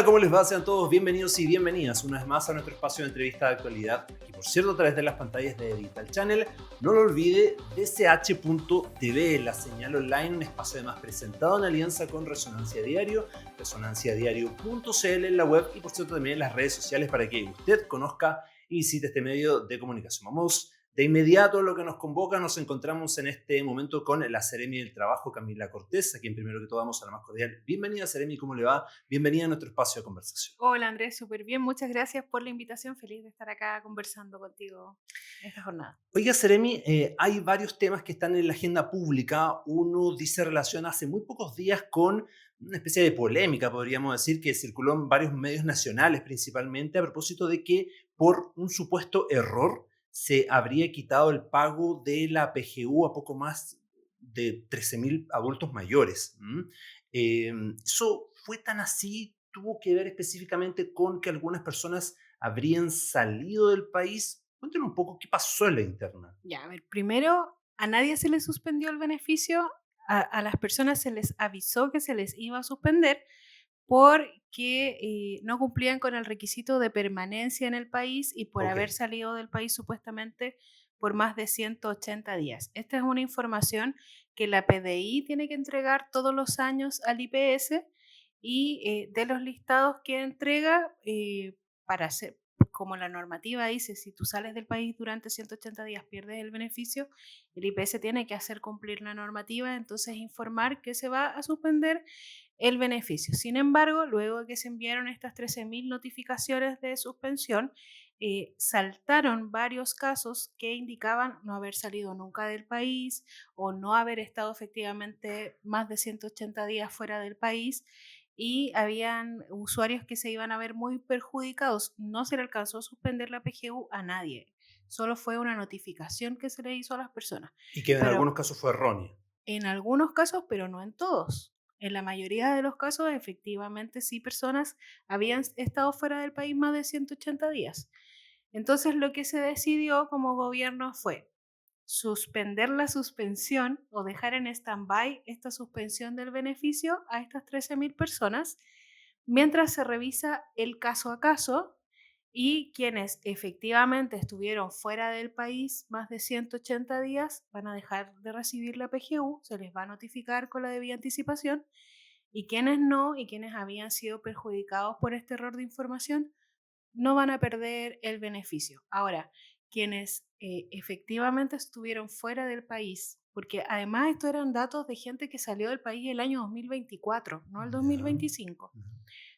Hola, ¿cómo les va? Sean todos bienvenidos y bienvenidas una vez más a nuestro espacio de entrevista de actualidad, aquí por cierto a través de las pantallas de Digital Channel. No lo olvide, DCH.tv, la señal online, un espacio además presentado en alianza con Resonancia Diario, resonanciadiario.cl en la web y por cierto también en las redes sociales para que usted conozca y visite este medio de comunicación. Vamos de inmediato a lo que nos convoca. Nos encontramos en este momento con la Seremi del Trabajo, Camila Cortés, a quien primero que todo damos a la más cordial bienvenida. Seremi, ¿cómo le va? Bienvenida a nuestro espacio de conversación. Hola Andrés, súper bien. Muchas gracias por la invitación. Feliz de estar acá conversando contigo esta jornada. Oiga, Seremi, hay varios temas que están en la agenda pública. Uno dice relación hace muy pocos días con una especie de polémica, podríamos decir, que circuló en varios medios nacionales principalmente a propósito de que por un supuesto error se habría quitado el pago de la PGU a poco más de 13.000 adultos mayores. ¿Eso fue tan así? ¿Tuvo que ver específicamente con que algunas personas habrían salido del país? Cuéntenos un poco qué pasó en la interna. Ya, a ver, primero, a nadie se le suspendió el beneficio, a las personas se les avisó que se les iba a suspender porque no cumplían con el requisito de permanencia en el país y por Ok, haber salido del país supuestamente por más de 180 días. Esta es una información que la PDI tiene que entregar todos los años al IPS y de los listados que entrega para hacer, como la normativa dice, si tú sales del país durante 180 días pierdes el beneficio, el IPS tiene que hacer cumplir la normativa, entonces informar que se va a suspender el beneficio. Sin embargo, luego de que se enviaron estas 13.000 notificaciones de suspensión, saltaron varios casos que indicaban no haber salido nunca del país o no haber estado efectivamente más de 180 días fuera del país y habían usuarios que se iban a ver muy perjudicados. No se le alcanzó a suspender la PGU a nadie, solo fue una notificación que se le hizo a las personas. y que en Pero algunos casos fue errónea. en algunos casos, pero no en todos. En la mayoría de los casos, efectivamente, sí personas habían estado fuera del país más de 180 días. Entonces, lo que se decidió como gobierno fue suspender la suspensión o dejar en stand-by esta suspensión del beneficio a estas 13.000 personas mientras se revisa el caso a caso y quienes efectivamente estuvieron fuera del país más de 180 días van a dejar de recibir la PGU, se les va a notificar con la debida anticipación y quienes no y quienes habían sido perjudicados por este error de información no van a perder el beneficio. Ahora, quienes efectivamente estuvieron fuera del país, porque además estos eran datos de gente que salió del país el año 2024, no el Ya. 2025, Ujú.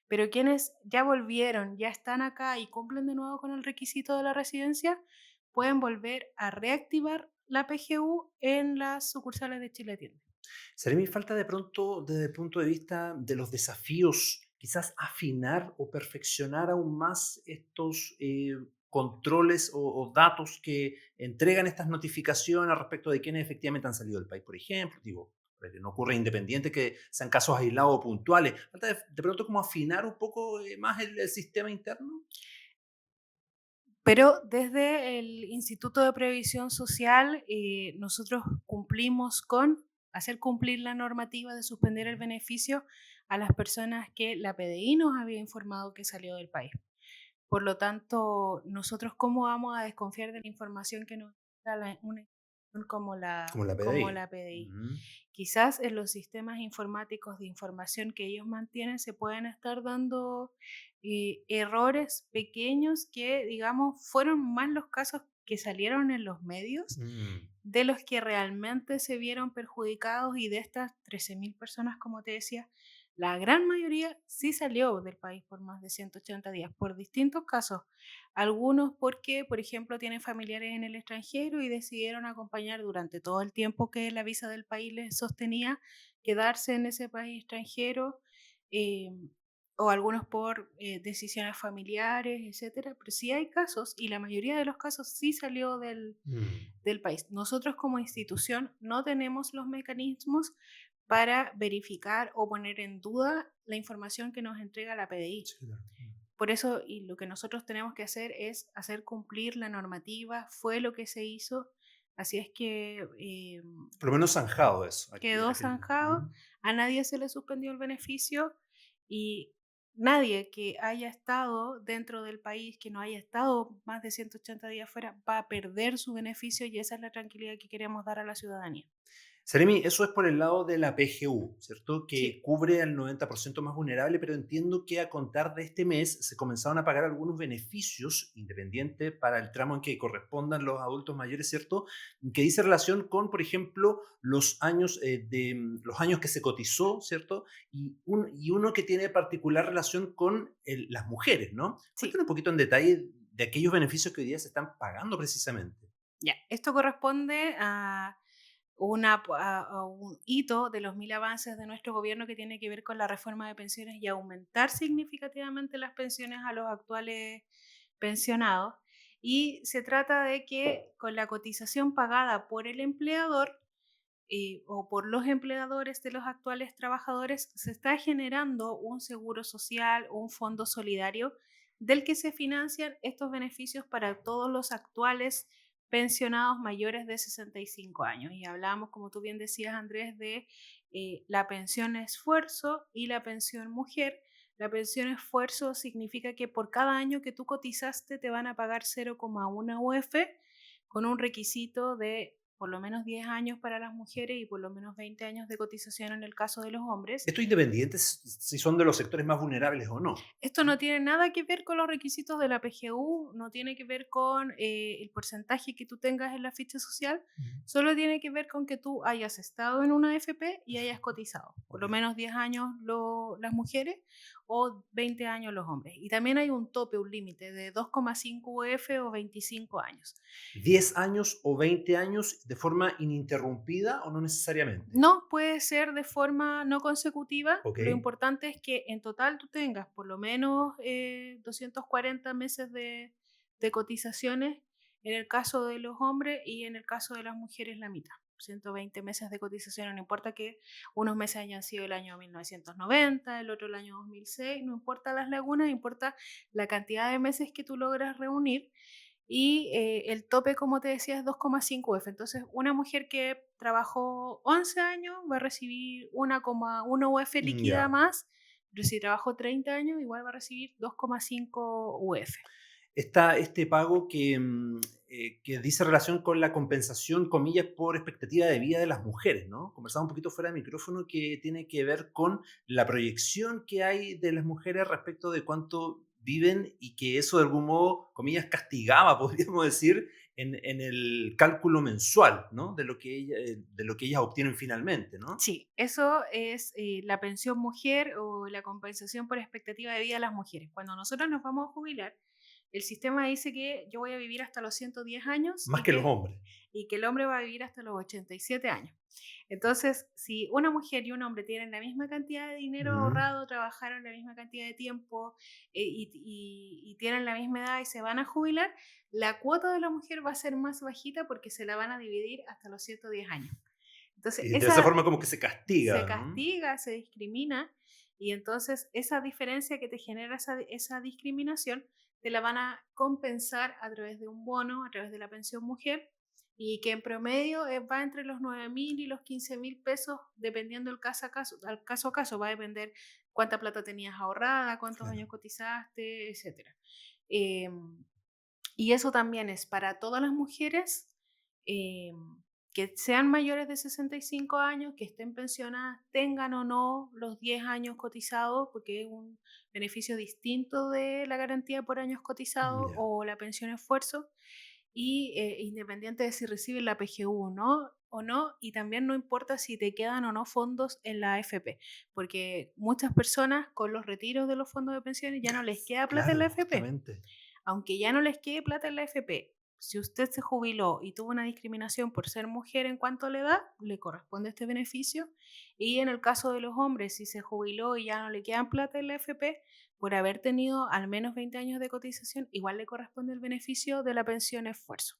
pero quienes ya volvieron, ya están acá y cumplen de nuevo con el requisito de la residencia, pueden volver a reactivar la PGU en las sucursales de Chile Atiende. ¿Sería mi falta de pronto, desde el punto de vista de los desafíos, quizás afinar o perfeccionar aún más estos controles o datos que entregan estas notificaciones respecto de quienes efectivamente han salido del país, por ejemplo? Digo, para que no ocurra independiente que sean casos aislados o puntuales. ¿Falta de pronto como afinar un poco más el sistema interno? Pero desde el Instituto de Previsión Social, nosotros cumplimos con hacer cumplir la normativa de suspender el beneficio a las personas que la PDI nos había informado que salió del país. Por lo tanto, nosotros cómo vamos a desconfiar de la información que nos da una institución Como la como PDI. la PDI. Ujú. Quizás en los sistemas informáticos de información que ellos mantienen se pueden estar dando errores pequeños que, digamos, fueron más los casos que salieron en los medios Mm. de los que realmente se vieron perjudicados y de estas 13.000 personas, como te decía, la gran mayoría sí salió del país por más de 180 días, por distintos casos. Algunos porque, por ejemplo, tienen familiares en el extranjero y decidieron acompañar durante todo el tiempo que la visa del país les sostenía, quedarse en ese país extranjero, eh, o algunos por decisiones familiares, etcétera. Pero sí hay casos, y la mayoría de los casos sí salió Mm. del país. Nosotros como institución no tenemos los mecanismos para verificar o poner en duda la información que nos entrega la PDI. Sí, claro. Por eso, y lo que nosotros tenemos que hacer es hacer cumplir la normativa, fue lo que se hizo, así es que Por lo menos zanjado eso. quedó Aquí. zanjado, a nadie se le suspendió el beneficio y nadie que haya estado dentro del país, que no haya estado más de 180 días fuera, va a perder su beneficio y esa es la tranquilidad que queremos dar a la ciudadanía. Seremi, eso es por el lado de la PGU, ¿cierto? Que Sí, cubre al 90% más vulnerable, pero entiendo que a contar de este mes se comenzaron a pagar algunos beneficios independientes para el tramo en que correspondan los adultos mayores, ¿cierto? Que dice relación con, por ejemplo, los años que se cotizó, ¿cierto? Y uno que tiene particular relación con las mujeres, ¿no? sí. Cuéntanos un poquito en detalle de aquellos beneficios que hoy día se están pagando precisamente. Ya, esto corresponde a un hito de los 1000 avances de nuestro gobierno que tiene que ver con la reforma de pensiones y aumentar significativamente las pensiones a los actuales pensionados. Y se trata de que con la cotización pagada por el empleador o por los empleadores de los actuales trabajadores, se está generando un seguro social, un fondo solidario del que se financian estos beneficios para todos los actuales pensionados mayores de 65 años. Y hablamos, como tú bien decías, Andrés, de la pensión esfuerzo y la pensión mujer. La pensión esfuerzo significa que por cada año que tú cotizaste te van a pagar 0,1 UF con un requisito de por lo menos 10 años para las mujeres y por lo menos 20 años de cotización en el caso de los hombres. Estos independientes, si son de los sectores más vulnerables o no. Esto no tiene nada que ver con los requisitos de la PGU, no tiene que ver con el porcentaje que tú tengas en la ficha social, Ujú. solo tiene que ver con que tú hayas estado en una AFP y hayas Perfecto. cotizado, por Ok. lo menos 10 años las mujeres o 20 años los hombres. Y también hay un tope, un límite de 2,5 UF o 25 años. 10 años o 20 años de forma ininterrumpida o no necesariamente. No, puede ser de forma no consecutiva. Ok. Lo importante es que en total tú tengas por lo menos 240 meses de cotizaciones en el caso de los hombres y en el caso de las mujeres la mitad. 120 meses de cotización, no importa que unos meses hayan sido el año 1990, el otro el año 2006, no importa las lagunas, importa la cantidad de meses que tú logras reunir y el tope, como te decía, es 2,5 F. Entonces, una mujer que trabajó 11 años va a recibir 1,1 UF líquida Ya. más, pero si trabajó 30 años, igual va a recibir 2,5 UF. Está este pago que dice relación con la compensación, comillas, por expectativa de vida de las mujeres, ¿no? Conversaba un poquito fuera de micrófono que tiene que ver con la proyección que hay de las mujeres respecto de cuánto viven y que eso de algún modo, comillas, castigaba, podríamos decir, en el cálculo mensual, ¿no? De lo que ellas obtienen finalmente, ¿no? Sí, eso es la pensión mujer o la compensación por expectativa de vida de las mujeres. Cuando nosotros nos vamos a jubilar, el sistema dice que yo voy a vivir hasta los 110 años Más que los hombres. y que el hombre va a vivir hasta los 87 años. Entonces, si una mujer y un hombre tienen la misma cantidad de dinero Ujú. ahorrado, trabajaron la misma cantidad de tiempo y tienen la misma edad y se van a jubilar, la cuota de la mujer va a ser más bajita porque se la van a dividir hasta los 110 años. Entonces, Y de esa esa forma como que se se castiga, ¿no? castiga, se discrimina y entonces esa diferencia que te genera esa discriminación te la van a compensar a través de un bono, a través de la pensión mujer y que en promedio va entre los 9.000 y los 15.000 pesos dependiendo el caso a caso, al caso va a depender cuánta plata tenías ahorrada, cuántos Claro. años cotizaste, etcétera. Em, y eso también es para todas las mujeres que sean mayores de 65 años, que estén pensionadas, tengan o no los 10 años cotizados, porque es un beneficio distinto de la garantía por años cotizados Ya. o la pensión esfuerzo, y independiente de si reciben la PGU o no, y también no importa si te quedan o no fondos en la AFP, porque muchas personas con los retiros de los fondos de pensiones ya no les queda plata en la Claro, AFP. justamente. Aunque ya no les quede plata en la AFP, si usted se jubiló y tuvo una discriminación por ser mujer en cuanto a la edad, le corresponde este beneficio. Y en el caso de los hombres, si se jubiló y ya no le quedan plata en la AFP, por haber tenido al menos 20 años de cotización, igual le corresponde el beneficio de la pensión esfuerzo.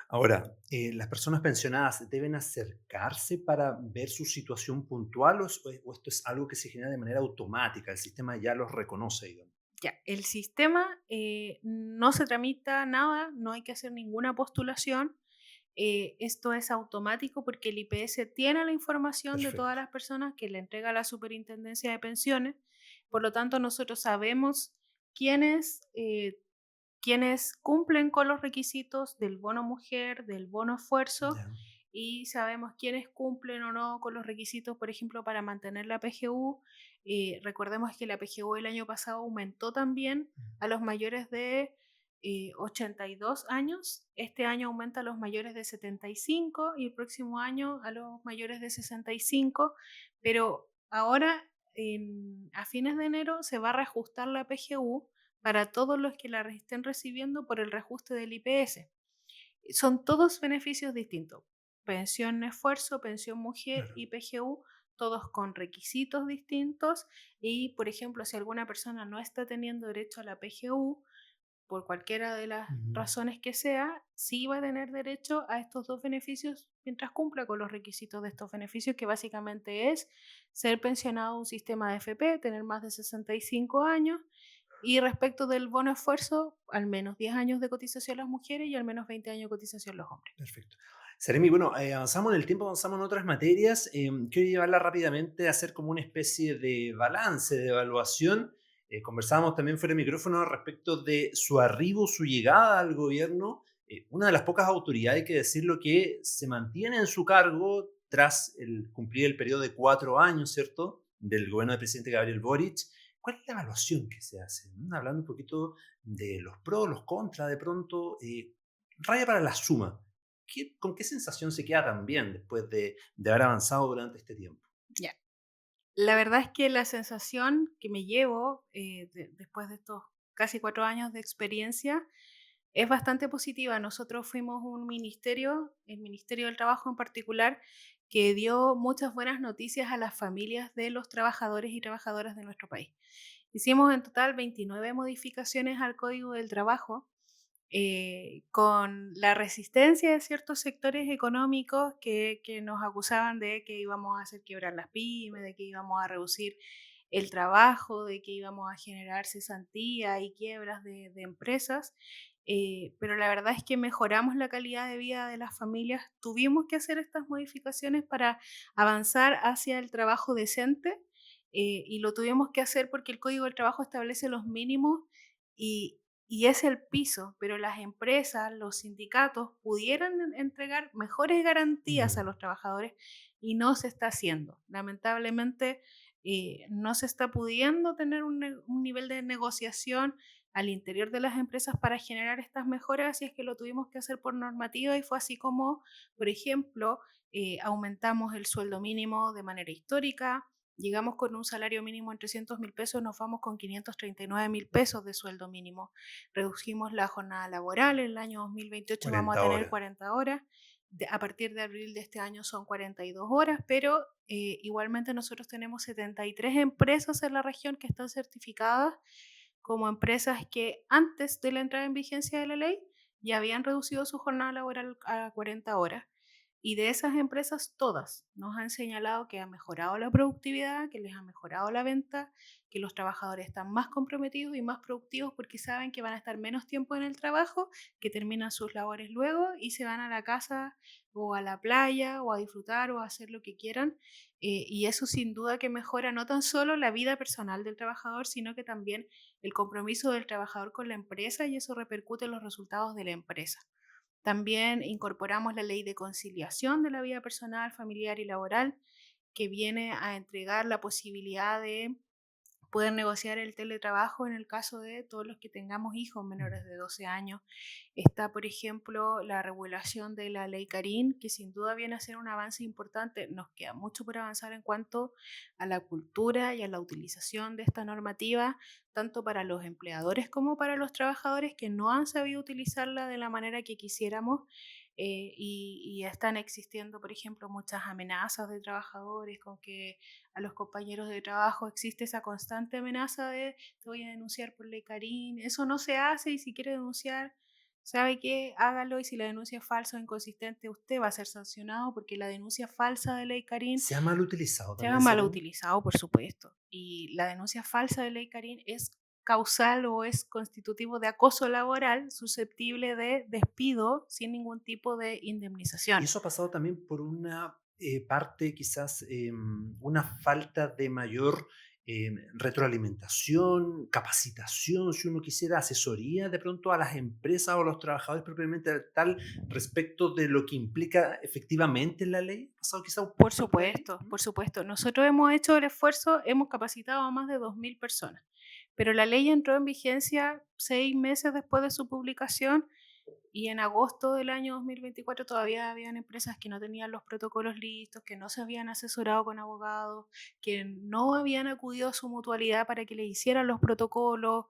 Ahora, ¿las personas pensionadas deben acercarse para ver su situación puntual o esto es algo que se genera de manera automática? El sistema ya los reconoce, digamos. Ya, el sistema no se tramita nada, no hay que hacer ninguna postulación. Esto es automático porque el IPS tiene la información de todas Perfecto. las personas que le entrega la Superintendencia de Pensiones. Por lo tanto, nosotros sabemos quiénes, quienes cumplen con los requisitos del bono mujer, del bono esfuerzo, Ya. y sabemos quiénes cumplen o no con los requisitos, por ejemplo, para mantener la PGU. Recordemos que la PGU el año pasado aumentó también a los mayores de 82 años. Este año aumenta a los mayores de 75 y el próximo año a los mayores de 65, pero ahora a fines de enero se va a reajustar la PGU para todos los que la estén recibiendo por el reajuste del IPS. Son todos beneficios distintos. Pensión esfuerzo, pensión mujer Claro. y PGU, todos con requisitos distintos. Y, por ejemplo, si alguna persona no está teniendo derecho a la PGU, por cualquiera de las Ujú. razones que sea, sí va a tener derecho a estos dos beneficios mientras cumpla con los requisitos de estos beneficios, que básicamente es ser pensionado en un sistema de FP, tener más de 65 años, y respecto del bono esfuerzo, al menos 10 años de cotización las mujeres y al menos 20 años de cotización los hombres. Perfecto. Seremi, bueno, avanzamos en el tiempo, avanzamos en otras materias. Quiero llevarla rápidamente a hacer como una especie de balance, de evaluación. Conversábamos también fuera de micrófono respecto de su arribo, su llegada al gobierno. Una de las pocas autoridades, hay que decirlo, que se mantiene en su cargo tras el cumplir el periodo de 4 años, ¿cierto?, del gobierno del presidente Gabriel Boric. ¿Cuál es la evaluación que se hace? Hablando un poquito de los pros, los contras, de pronto, raya para la suma. ¿Con qué sensación se queda también después de haber avanzado durante este tiempo? Ya. La verdad es que la sensación que me llevo después de estos casi 4 años de experiencia es bastante positiva. Nosotros fuimos un ministerio, el Ministerio del Trabajo en particular, que dio muchas buenas noticias a las familias de los trabajadores y trabajadoras de nuestro país. Hicimos en total 29 modificaciones al Código del Trabajo, con la resistencia de ciertos sectores económicos que nos acusaban de que íbamos a hacer quebrar las pymes, de que íbamos a reducir el trabajo, de que íbamos a generar cesantía y quiebras de empresas. Pero la verdad es que mejoramos la calidad de vida de las familias. Tuvimos que hacer estas modificaciones para avanzar hacia el trabajo decente, y lo tuvimos que hacer porque el Código del Trabajo establece los mínimos y, y es el piso, pero las empresas, los sindicatos pudieran entregar mejores garantías a Mm. los trabajadores y no se está haciendo. Lamentablemente, no se está pudiendo tener un nivel de negociación al interior de las empresas para generar estas mejoras, y es que lo tuvimos que hacer por normativa, y fue así como, por ejemplo, aumentamos el sueldo mínimo de manera histórica. Llegamos con un salario mínimo en 300.000 pesos, nos vamos con 539.000 pesos de sueldo mínimo. Redujimos la jornada laboral, en el año 2028 vamos a 40 tener horas. 40 horas, a partir de abril de este año son 42 horas, pero igualmente nosotros tenemos 73 empresas en la región que están certificadas como empresas que antes de la entrada en vigencia de la ley ya habían reducido su jornada laboral a 40 horas. Y de esas empresas, todas nos han señalado que ha mejorado la productividad, que les ha mejorado la venta, que los trabajadores están más comprometidos y más productivos porque saben que van a estar menos tiempo en el trabajo, que terminan sus labores luego y se van a la casa o a la playa o a disfrutar o a hacer lo que quieran. Y eso sin duda que mejora no tan solo la vida personal del trabajador, sino que también el compromiso del trabajador con la empresa, y eso repercute en los resultados de la empresa. También incorporamos la ley de conciliación de la vida personal, familiar y laboral, que viene a entregar la posibilidad de poder negociar el teletrabajo en el caso de todos los que tengamos hijos menores Mm. de 12 años. Está, por ejemplo, la regulación de la ley Carín, que sin duda viene a ser un avance importante. Nos queda mucho por avanzar en cuanto a la cultura y a la utilización de esta normativa, tanto para los empleadores como para los trabajadores que no han sabido utilizarla de la manera que quisiéramos. Y están existiendo, por ejemplo, muchas amenazas de trabajadores con que a los compañeros de trabajo existe esa constante amenaza de te voy a denunciar por ley Carín. Eso no se hace, y si quiere denunciar, ¿sabe qué? Hágalo, y si la denuncia es falsa o inconsistente, usted va a ser sancionado, porque la denuncia falsa de ley Carín ¿Se ha mal utilizado se ha también, mal Seremi? utilizado, por supuesto. Y la denuncia falsa de ley Carín es causal o es constitutivo de acoso laboral susceptible de despido sin ningún tipo de Y indemnización. eso ha pasado también por una parte, quizás, una falta de mayor retroalimentación, capacitación, si uno quisiera, asesoría de pronto a las empresas o a los trabajadores propiamente tal respecto de lo que implica efectivamente la ley? ¿Ha pasado quizá un Por poco por ahí? supuesto, por supuesto. Nosotros hemos hecho el esfuerzo, hemos capacitado a más de 2.000 personas, pero la ley entró en vigencia 6 meses después de su publicación y en agosto del año 2024 todavía habían empresas que no tenían los protocolos listos, que no se habían asesorado con abogados, que no habían acudido a su mutualidad para que les hicieran los protocolos.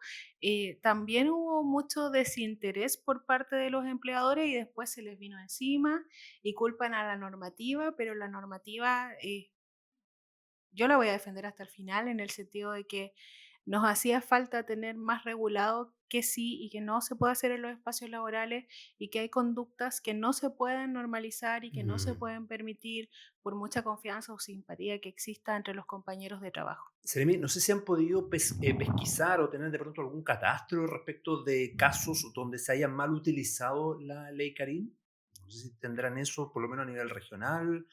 También hubo mucho desinterés por parte de los empleadores y después se les vino encima y culpan a la normativa, pero la normativa yo la voy a defender hasta el final en el sentido de que nos hacía falta tener más regulado que sí y que no se puede hacer en los espacios laborales y que hay conductas que no se pueden normalizar y que no se Mm. pueden permitir por mucha confianza o simpatía que exista entre los compañeros de trabajo. Seremi, no sé si han podido pesquisar o tener de pronto algún catastro respecto de casos donde se haya mal utilizado la ley Karim. No sé si tendrán eso, por lo menos a nivel regional,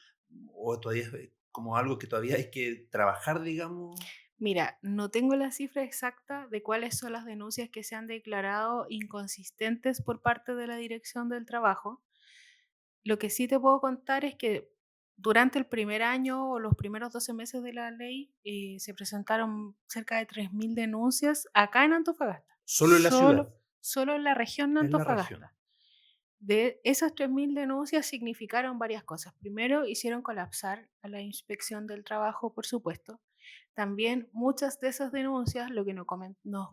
o todavía es como algo que todavía hay que trabajar, digamos. Mira, no tengo la cifra exacta de cuáles son las denuncias que se han declarado inconsistentes por parte de la Dirección del Trabajo. Lo que sí te puedo contar es que durante el primer año o los primeros 12 meses de la ley se presentaron cerca de 3.000 denuncias acá en Antofagasta, Solo en la ciudad, solo en la región de en la región. Antofagasta. De esas 3.000 denuncias significaron varias cosas. Primero, hicieron colapsar a la inspección del trabajo, por supuesto. También muchas de esas denuncias, lo que nos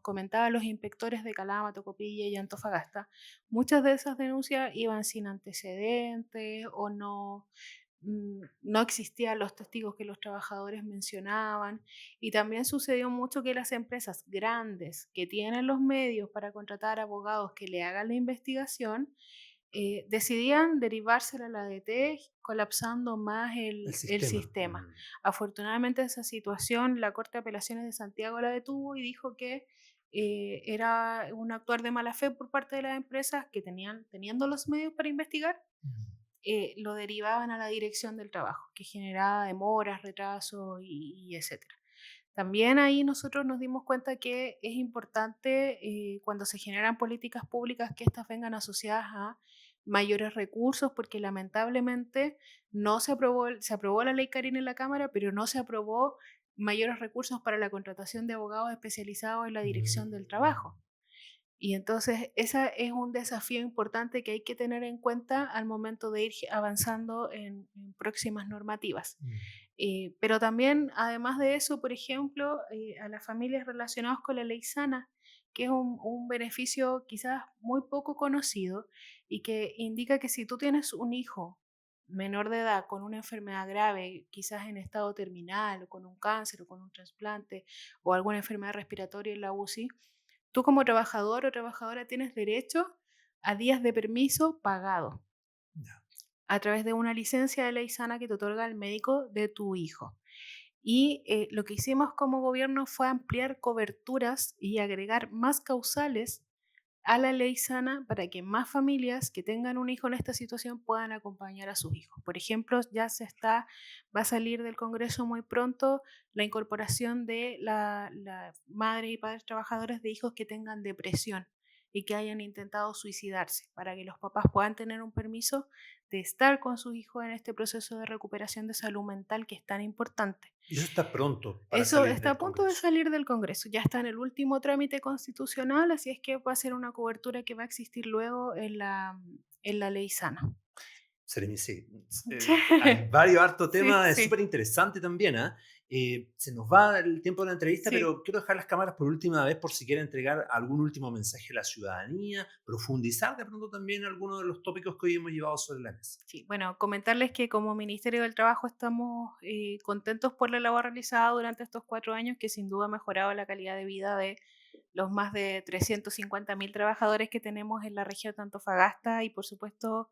comentaban los inspectores de Calama, Tocopilla y Antofagasta, muchas de esas denuncias iban sin antecedentes o no existían los testigos que los trabajadores mencionaban. Y también sucedió mucho que las empresas grandes que tienen los medios para contratar abogados que le hagan la investigación, decidían derivársela a la ADT, colapsando más El el sistema. sistema. Afortunadamente esa situación la Corte de Apelaciones de Santiago la detuvo y dijo que era un actuar de mala fe por parte de las empresas que teniendo los medios para investigar, lo derivaban a la Dirección del Trabajo, que generaba demoras, retrasos y etcétera. También ahí nosotros nos dimos cuenta que es importante cuando se generan políticas públicas que éstas vengan asociadas a mayores recursos, porque lamentablemente no se aprobó la ley Karin en la Cámara, pero no se aprobó mayores recursos para la contratación de abogados especializados en la dirección del Mm. trabajo. Y entonces ese es un desafío importante que hay que tener en cuenta al momento de ir avanzando en próximas normativas. Mm. Pero también, además de eso, por ejemplo, a las familias relacionadas con la ley sana, que es un beneficio quizás muy poco conocido y que indica que si tú tienes un hijo menor de edad con una enfermedad grave, quizás en estado terminal o con un cáncer o con un trasplante o alguna enfermedad respiratoria en la UCI, tú como trabajador o trabajadora tienes derecho a días de permiso pagado Ya. a través de una licencia de ley sana que te otorga el médico de tu hijo. Y lo que hicimos como gobierno fue ampliar coberturas y agregar más causales a la ley sana para que más familias que tengan un hijo en esta situación puedan acompañar a sus hijos. Por ejemplo, va a salir del Congreso muy pronto la incorporación de la madre y padres trabajadores de hijos que tengan depresión y que hayan intentado suicidarse, para que los papás puedan tener un permiso de estar con sus hijos en este proceso de recuperación de salud mental que es tan importante. Y eso está pronto para Eso salir está del a punto de Congreso. salir del Congreso, ya está en el último trámite constitucional, así es que va a ser una cobertura que va a existir luego en la ley sana. Seremi, sí. Hay varios harto Sí, temas, es sí, súper interesante también, ¿ah? Se nos va el tiempo de la entrevista, sí. pero quiero dejar las cámaras por última vez por si quiere entregar algún último mensaje a la ciudadanía, profundizar de pronto también algunos de los tópicos que hoy hemos llevado sobre la mesa. Sí, bueno, comentarles que como Ministerio del Trabajo estamos contentos por la labor realizada durante estos 4 años, que sin duda ha mejorado la calidad de vida de los más de 350.000 trabajadores que tenemos en la región de Antofagasta y por supuesto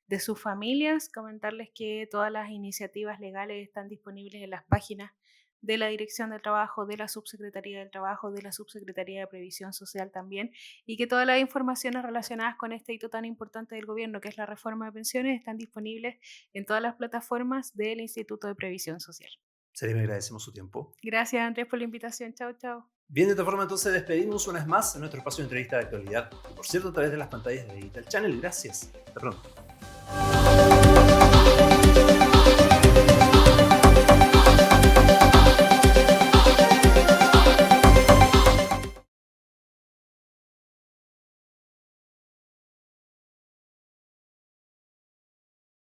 de sus familias. Comentarles que todas las iniciativas legales están disponibles en las páginas de la Dirección del Trabajo, de la Subsecretaría del Trabajo, de la Subsecretaría de Previsión Social también, y que todas las informaciones relacionadas con este hito tan importante del gobierno, que es la reforma de pensiones, están disponibles en todas las plataformas del Instituto de Previsión Social. Sari, me agradecemos su tiempo. Gracias, Andrés, por la invitación. Chao, chao. Bien, de esta forma entonces despedimos una vez más en nuestro espacio de entrevista de actualidad. Y por cierto, a través de las pantallas de Digital Channel. Gracias. Hasta pronto.